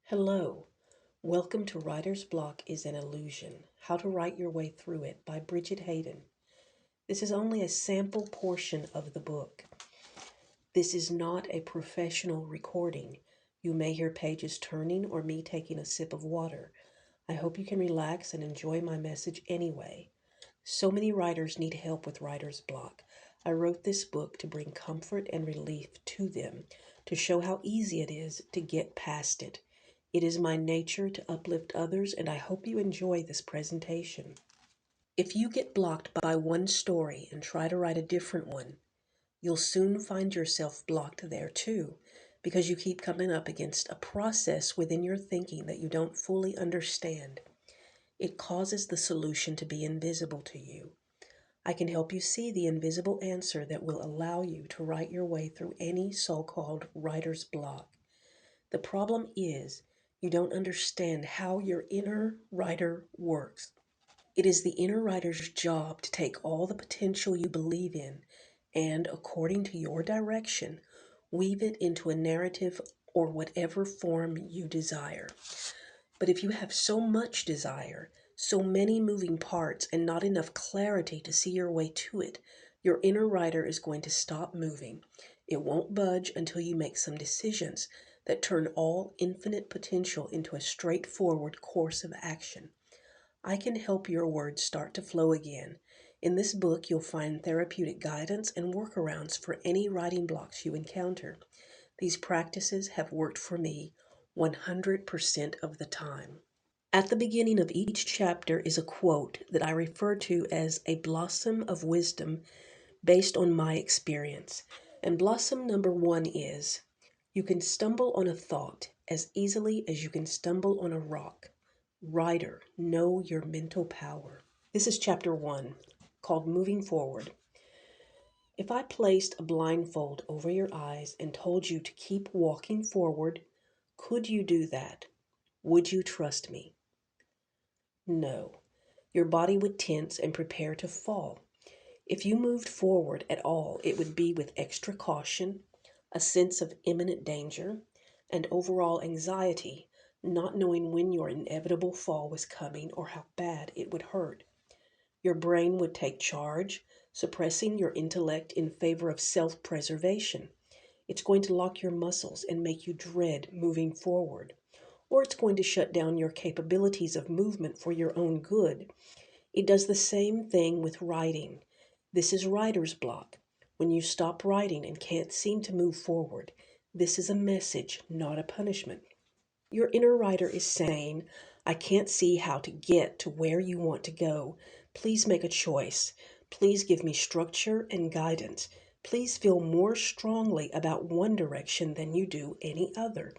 Hello, welcome to Writer's Block is an Illusion, How to Write Your Way Through It by Bridgette Hayden. This is only a sample portion of the book. This is not a professional recording. You may hear pages turning or me taking a sip of water. I hope you can relax and enjoy my message anyway. So many writers need help with writer's block. I wrote this book to bring comfort and relief to them, to show how easy it is to get past it. It is my nature to uplift others, and I hope you enjoy this presentation. If you get blocked by one story and try to write a different one, you'll soon find yourself blocked there too, because you keep coming up against a process within your thinking that you don't fully understand. It causes the solution to be invisible to you. I can help you see the invisible answer that will allow you to write your way through any so-called writer's block. The problem is you don't understand how your inner writer works. It is the inner writer's job to take all the potential you believe in and, according to your direction, weave it into a narrative or whatever form you desire. But if you have so much desire, so many moving parts, and not enough clarity to see your way to it, your inner writer is going to stop moving. It won't budge until you make some decisions that turn all infinite potential into a straightforward course of action. I can help your words start to flow again. In this book, you'll find therapeutic guidance and workarounds for any writing blocks you encounter. These practices have worked for me 100% of the time. At the beginning of each chapter is a quote that I refer to as a blossom of wisdom based on my experience. And blossom number one is, you can stumble on a thought as easily as you can stumble on a rock. Writer, know your mental power. This is chapter 1, called Moving Forward. If I placed a blindfold over your eyes and told you to keep walking forward, could you do that? Would you trust me? No. Your body would tense and prepare to fall. If you moved forward at all, it would be with extra caution, a sense of imminent danger, and overall anxiety, not knowing when your inevitable fall was coming or how bad it would hurt. Your brain would take charge, suppressing your intellect in favor of self-preservation. It's going to lock your muscles and make you dread moving forward. Or it's going to shut down your capabilities of movement for your own good. It does the same thing with writing. This is writer's block. When you stop writing and can't seem to move forward, this is a message, not a punishment. Your inner writer is saying, I can't see how to get to where you want to go. Please make a choice. Please give me structure and guidance. Please feel more strongly about one direction than you do any other.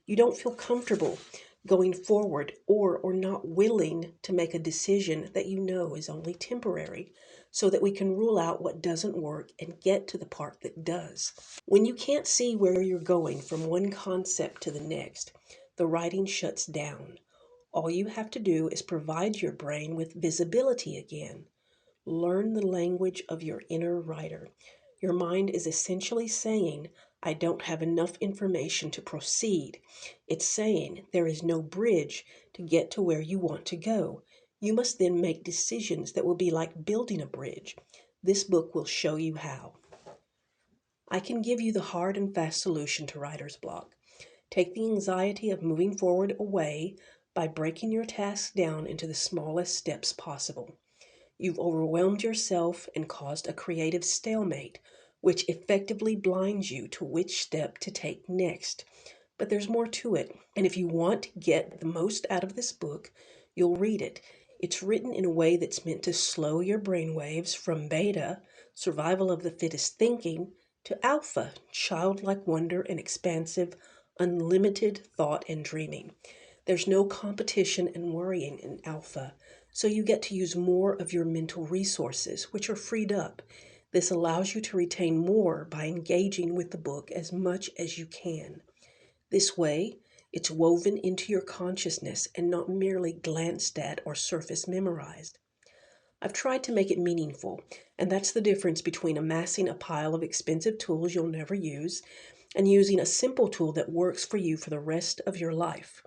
You don't feel comfortable going forward or not willing to make a decision that you know is only temporary, so that we can rule out what doesn't work and get to the part that does. When you can't see where you're going from one concept to the next, the writing shuts down. All you have to do is provide your brain with visibility again. Learn the language of your inner writer. Your mind is essentially saying, I don't have enough information to proceed. It's saying there is no bridge to get to where you want to go. You must then make decisions that will be like building a bridge. This book will show you how. I can give you the hard and fast solution to writer's block. Take the anxiety of moving forward away by breaking your tasks down into the smallest steps possible. You've overwhelmed yourself and caused a creative stalemate, which effectively blinds you to which step to take next. But there's more to it, and if you want to get the most out of this book, you'll read it. It's written in a way that's meant to slow your brainwaves from beta, survival of the fittest thinking, to alpha, childlike wonder and expansive, unlimited thought and dreaming. There's no competition and worrying in alpha, so you get to use more of your mental resources, which are freed up. This allows you to retain more by engaging with the book as much as you can. This way, it's woven into your consciousness and not merely glanced at or surface memorized. I've tried to make it meaningful, and that's the difference between amassing a pile of expensive tools you'll never use and using a simple tool that works for you for the rest of your life.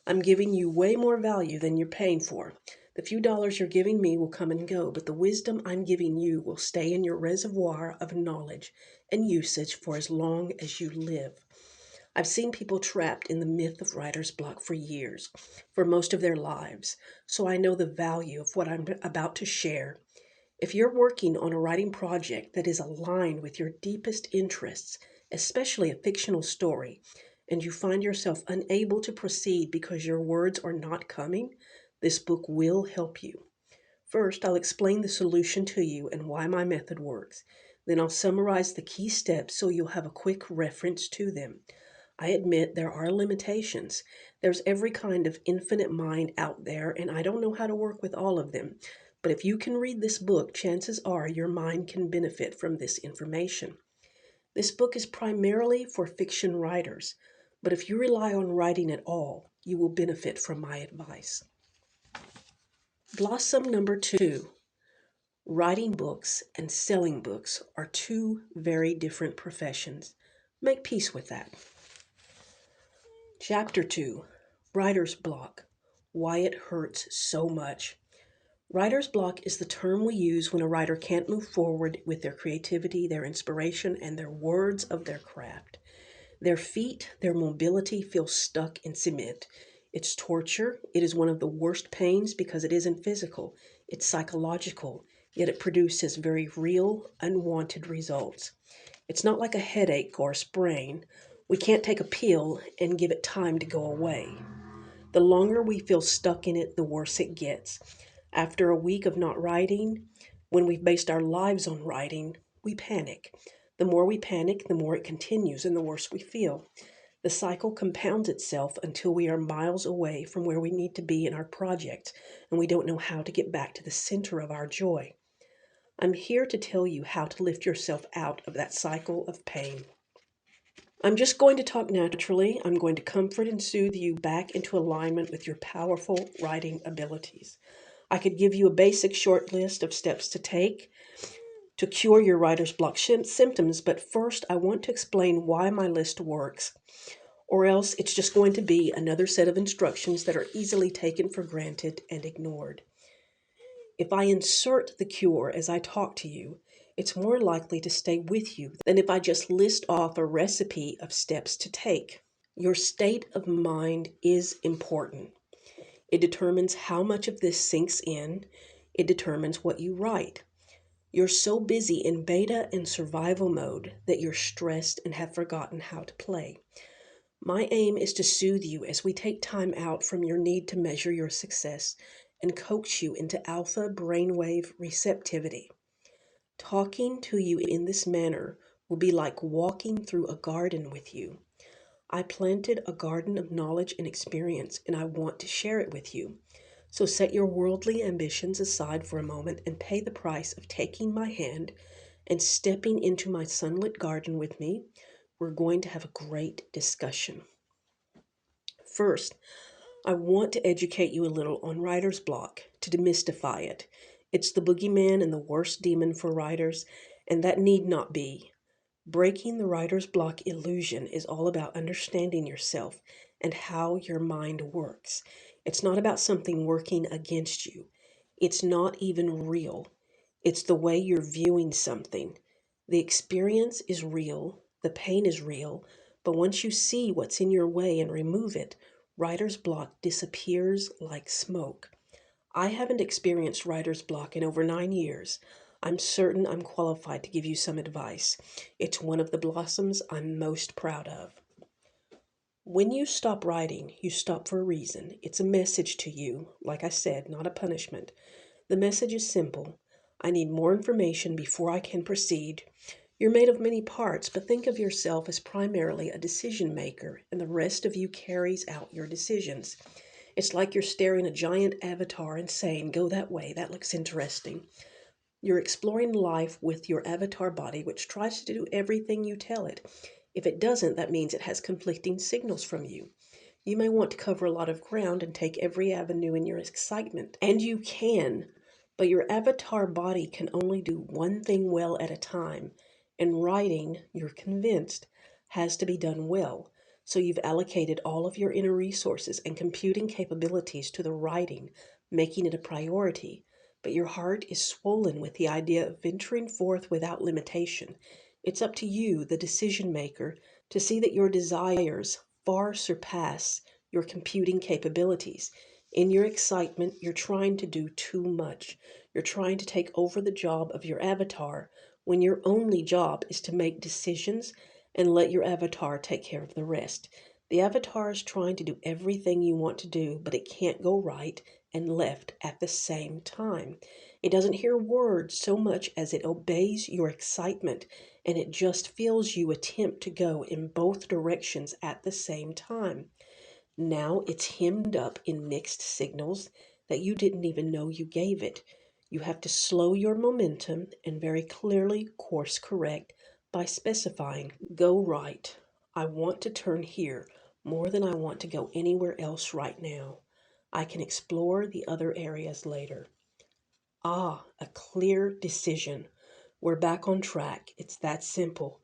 I'm giving you way more value than you're paying for. The few dollars you're giving me will come and go, but the wisdom I'm giving you will stay in your reservoir of knowledge and usage for as long as you live. I've seen people trapped in the myth of writer's block for years, for most of their lives, so I know the value of what I'm about to share. If you're working on a writing project that is aligned with your deepest interests, especially a fictional story, and you find yourself unable to proceed because your words are not coming, this book will help you. First, I'll explain the solution to you and why my method works. Then I'll summarize the key steps so you'll have a quick reference to them. I admit there are limitations. There's every kind of infinite mind out there, and I don't know how to work with all of them. But if you can read this book, chances are your mind can benefit from this information. This book is primarily for fiction writers, but if you rely on writing at all, you will benefit from my advice. Blossom number 2. Writing books and selling books are two very different professions. Make peace with that. Chapter 2. Writer's Block. Why it hurts so much. Writer's block is the term we use when a writer can't move forward with their creativity, their inspiration, and their words of their craft. Their feet, their mobility feel stuck in cement. It's torture. It is one of the worst pains because it isn't physical. It's psychological, yet it produces very real, unwanted results. It's not like a headache or a sprain. We can't take a pill and give it time to go away. The longer we feel stuck in it, the worse it gets. After a week of not writing, when we've based our lives on writing, we panic. The more we panic, the more it continues and the worse we feel. The cycle compounds itself until we are miles away from where we need to be in our project and we don't know how to get back to the center of our joy. I'm here to tell you how to lift yourself out of that cycle of pain. I'm just going to talk naturally. I'm going to comfort and soothe you back into alignment with your powerful writing abilities. I could give you a basic short list of steps to take to cure your writer's block symptoms, but first I want to explain why my list works, or else it's just going to be another set of instructions that are easily taken for granted and ignored. If I insert the cure as I talk to you, it's more likely to stay with you than if I just list off a recipe of steps to take. Your state of mind is important. It determines how much of this sinks in. It determines what you write. You're so busy in beta and survival mode that you're stressed and have forgotten how to play. My aim is to soothe you as we take time out from your need to measure your success and coax you into alpha brainwave receptivity. Talking to you in this manner will be like walking through a garden with you. I planted a garden of knowledge and experience, and I want to share it with you. So set your worldly ambitions aside for a moment and pay the price of taking my hand and stepping into my sunlit garden with me. We're going to have a great discussion. First, I want to educate you a little on writer's block, to demystify it. It's the boogeyman and the worst demon for writers, and that need not be. Breaking the writer's block illusion is all about understanding yourself and how your mind works. It's not about something working against you. It's not even real. It's the way you're viewing something. The experience is real, the pain is real, but once you see what's in your way and remove it, writer's block disappears like smoke. I haven't experienced writer's block in over 9 years. I'm certain I'm qualified to give you some advice. It's one of the blossoms I'm most proud of. When you stop writing, you stop for a reason. It's a message to you, like I said, not a punishment. The message is simple. I need more information before I can proceed. You're made of many parts, but think of yourself as primarily a decision maker, and the rest of you carries out your decisions. It's like you're staring a giant avatar and saying, "Go that way, that looks interesting." You're exploring life with your avatar body, which tries to do everything you tell it. If it doesn't, that means it has conflicting signals from you. You may want to cover a lot of ground and take every avenue in your excitement, and you can, but your avatar body can only do one thing well at a time. In writing, you're convinced. has to be done well. So you've allocated all of your inner resources and computing capabilities to the writing, making it a priority. But your heart is swollen with the idea of venturing forth without limitation. It's up to you, the decision maker, to see that your desires far surpass your computing capabilities. In your excitement, you're trying to do too much. You're trying to take over the job of your avatar when your only job is to make decisions and let your avatar take care of the rest. The avatar is trying to do everything you want to do, but it can't go right and left at the same time. It doesn't hear words so much as it obeys your excitement, and it just feels you attempt to go in both directions at the same time. Now it's hemmed up in mixed signals that you didn't even know you gave it. You have to slow your momentum and very clearly course correct by specifying, go right. I want to turn here more than I want to go anywhere else right now. I can explore the other areas later. Ah, a clear decision. We're back on track. It's that simple.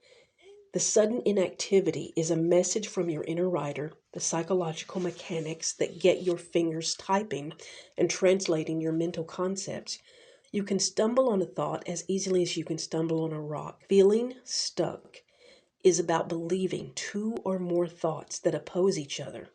The sudden inactivity is a message from your inner writer, the psychological mechanics that get your fingers typing and translating your mental concepts. You can stumble on a thought as easily as you can stumble on a rock. Feeling stuck is about believing two or more thoughts that oppose each other.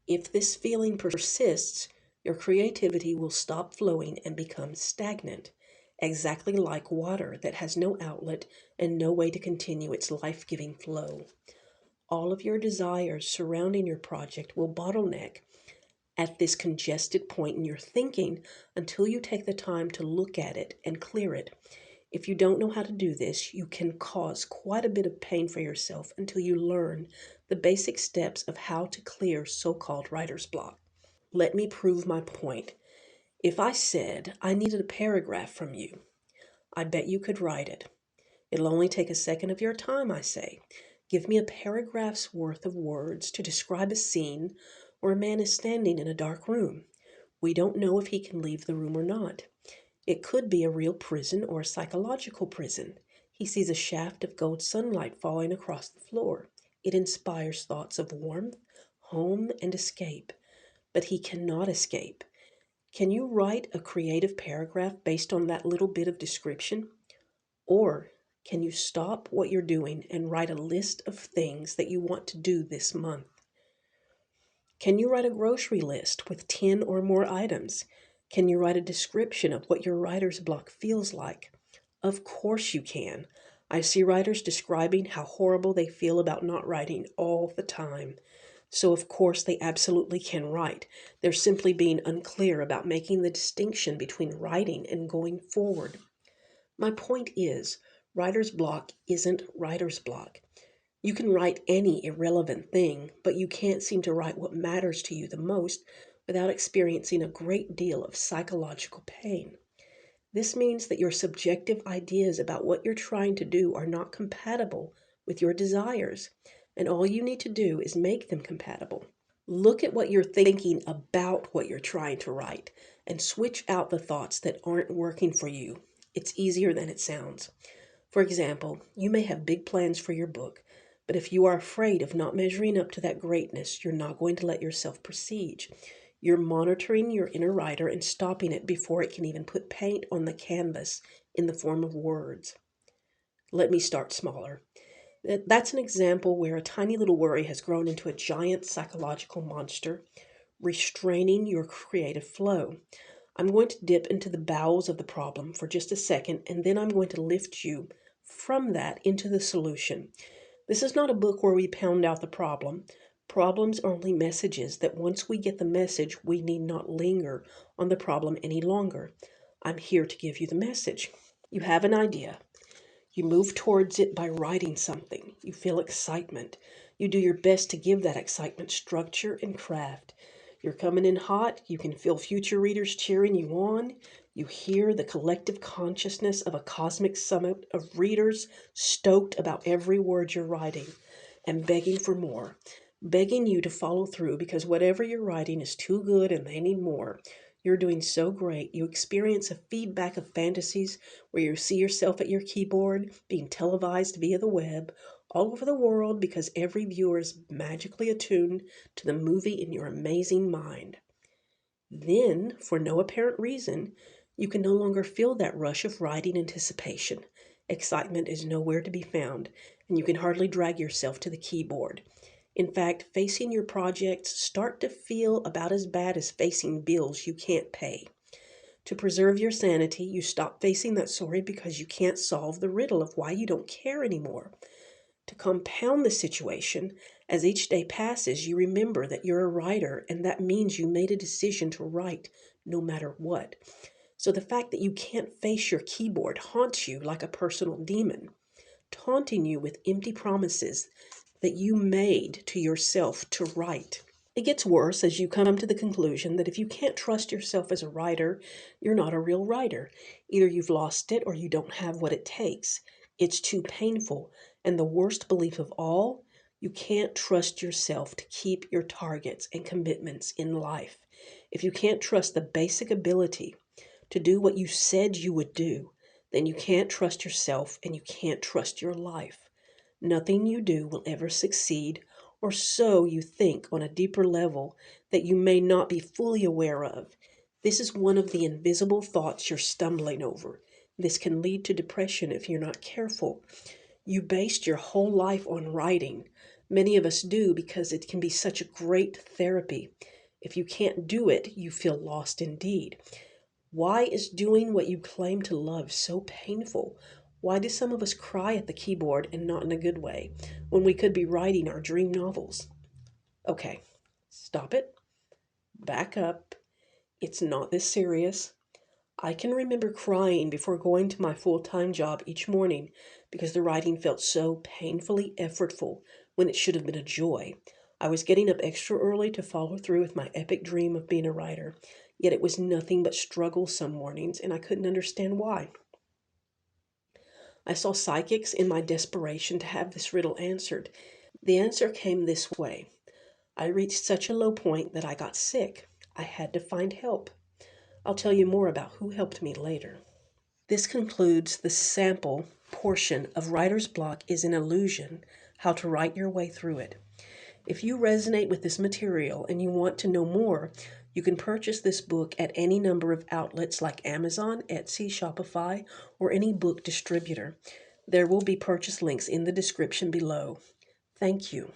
If this feeling persists, your creativity will stop flowing and become stagnant, exactly like water that has no outlet and no way to continue its life-giving flow. All of your desires surrounding your project will bottleneck at this congested point in your thinking until you take the time to look at it and clear it. If you don't know how to do this, you can cause quite a bit of pain for yourself until you learn the basic steps of how to clear so-called writer's block. Let me prove my point. If I said I needed a paragraph from you, I bet you could write it. It'll only take a second of your time, I say. Give me a paragraph's worth of words to describe a scene where a man is standing in a dark room. We don't know if he can leave the room or not. It could be a real prison or a psychological prison. He sees a shaft of gold sunlight falling across the floor. It inspires thoughts of warmth, home, and escape. But he cannot escape. Can you write a creative paragraph based on that little bit of description? Or can you stop what you're doing and write a list of things that you want to do this month? Can you write a grocery list with 10 or more items? Can you write a description of what your writer's block feels like? Of course you can. I see writers describing how horrible they feel about not writing all the time. So of course they absolutely can write. They're simply being unclear about making the distinction between writing and going forward. My point is, writer's block isn't writer's block. You can write any irrelevant thing, but you can't seem to write what matters to you the most without experiencing a great deal of psychological pain. This means that your subjective ideas about what you're trying to do are not compatible with your desires, and all you need to do is make them compatible. Look at what you're thinking about what you're trying to write, and switch out the thoughts that aren't working for you. It's easier than it sounds. For example, you may have big plans for your book, but if you are afraid of not measuring up to that greatness, you're not going to let yourself proceed. You're monitoring your inner writer and stopping it before it can even put paint on the canvas in the form of words. Let me start smaller. That's an example where a tiny little worry has grown into a giant psychological monster, restraining your creative flow. I'm going to dip into the bowels of the problem for just a second, and then I'm going to lift you from that into the solution. This is not a book where we pound out the problem. Problems are only messages that once we get the message, we need not linger on the problem any longer. I'm here to give you the message. You have an idea. You move towards it by writing something. You feel excitement. You do your best to give that excitement structure and craft. You're coming in hot. You can feel future readers cheering you on. You hear the collective consciousness of a cosmic summit of readers stoked about every word you're writing and begging for more, begging you to follow through because whatever you're writing is too good and they need more. You're doing so great. You experience a feedback of fantasies where you see yourself at your keyboard being televised via the web all over the world because every viewer is magically attuned to the movie in your amazing mind. Then, for no apparent reason, you can no longer feel that rush of writing anticipation. Excitement is nowhere to be found, and you can hardly drag yourself to the keyboard. In fact, facing your projects start to feel about as bad as facing bills you can't pay. To preserve your sanity, you stop facing that sorry because you can't solve the riddle of why you don't care anymore. To compound the situation, as each day passes, you remember that you're a writer, and that means you made a decision to write no matter what. So the fact that you can't face your keyboard haunts you like a personal demon, taunting you with empty promises that you made to yourself to write. It gets worse as you come to the conclusion that if you can't trust yourself as a writer, you're not a real writer. Either you've lost it or you don't have what it takes. It's too painful. And the worst belief of all, you can't trust yourself to keep your targets and commitments in life. If you can't trust the basic ability to do what you said you would do, then you can't trust yourself and you can't trust your life. Nothing you do will ever succeed, or so you think on a deeper level that you may not be fully aware of. This is one of the invisible thoughts you're stumbling over. This can lead to depression if you're not careful. You based your whole life on writing. Many of us do because it can be such a great therapy. If you can't do it, you feel lost indeed. Why is doing what you claim to love so painful? Why do some of us cry at the keyboard and not in a good way when we could be writing our dream novels? Okay, stop it. Back up. It's not this serious. I can remember crying before going to my full-time job each morning because the writing felt so painfully effortful when it should have been a joy. I was getting up extra early to follow through with my epic dream of being a writer, yet it was nothing but struggle some mornings, and I couldn't understand why. I saw psychics in my desperation to have this riddle answered. The answer came this way. I reached such a low point that I got sick. I had to find help. I'll tell you more about who helped me later. This concludes the sample portion of Writer's Block is an Illusion, How to Write Your Way Through It. If you resonate with this material and you want to know more, you can purchase this book at any number of outlets like Amazon, Etsy, Shopify, or any book distributor. There will be purchase links in the description below. Thank you.